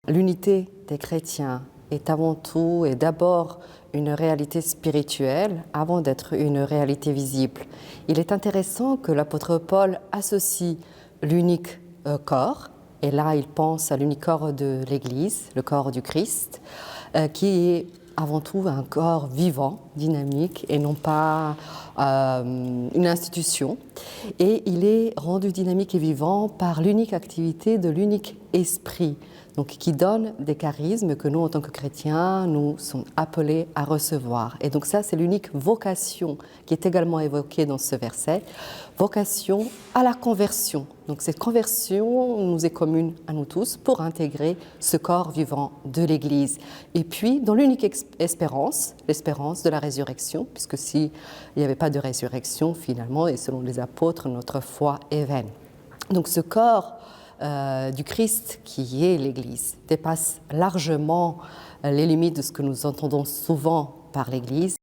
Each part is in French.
L'unité des chrétiens est avant tout et d'abord une réalité spirituelle avant d'être une réalité visible. Il est intéressant que l'apôtre Paul associe l'unique corps, et là il pense à l'unique corps de l'Église, le corps du Christ, qui est avant tout un corps vivant, dynamique, et non pas une institution. Et il est rendu dynamique et vivant par l'unique activité de l'unique esprit, donc qui donne des charismes que nous, en tant que chrétiens, nous sommes appelés à recevoir. Et donc ça, c'est l'unique vocation qui est également évoquée dans ce verset, vocation à la conversion. Donc cette conversion nous est commune à nous tous pour intégrer ce corps vivant de l'Église. Et puis, dans l'unique espérance, l'espérance de la résurrection, puisque s'il n'y avait pas de résurrection, finalement, et selon les apôtres, notre foi est vaine. Donc ce corps du Christ qui est l'Église dépasse largement les limites de ce que nous entendons souvent par l'Église.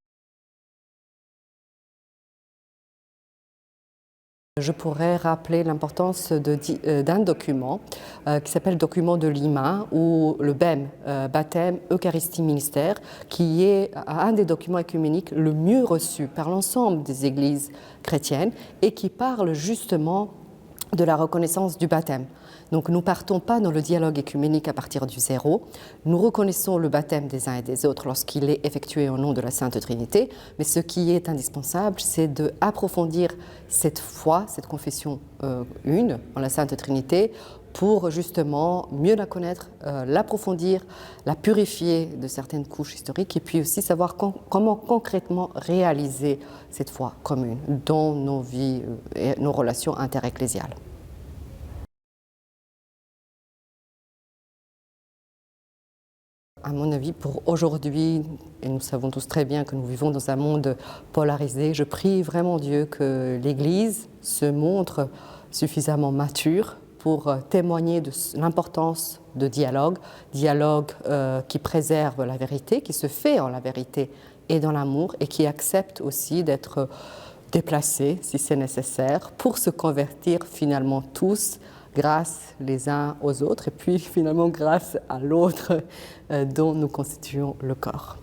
Je pourrais rappeler l'importance d'un document qui s'appelle le document de Lima, ou le BEM, Baptême, Eucharistie, Ministère, qui est un des documents œcuméniques le mieux reçu par l'ensemble des églises chrétiennes et qui parle justement de la reconnaissance du baptême. Donc nous ne partons pas dans le dialogue œcuménique à partir du zéro. Nous reconnaissons le baptême des uns et des autres lorsqu'il est effectué au nom de la Sainte Trinité, mais ce qui est indispensable, c'est d'approfondir cette foi, cette confession une en la Sainte Trinité, pour justement mieux la connaître, l'approfondir, la purifier de certaines couches historiques, et puis aussi savoir comment concrètement réaliser cette foi commune dans nos vies et nos relations interecclésiales. À mon avis, pour aujourd'hui, et nous savons tous très bien que nous vivons dans un monde polarisé, je prie vraiment Dieu que l'Église se montre suffisamment mature pour témoigner de l'importance de dialogue qui préserve la vérité, qui se fait en la vérité et dans l'amour, et qui accepte aussi d'être déplacé, si c'est nécessaire, pour se convertir finalement tous grâce les uns aux autres, et puis finalement grâce à l'autre dont nous constituons le corps.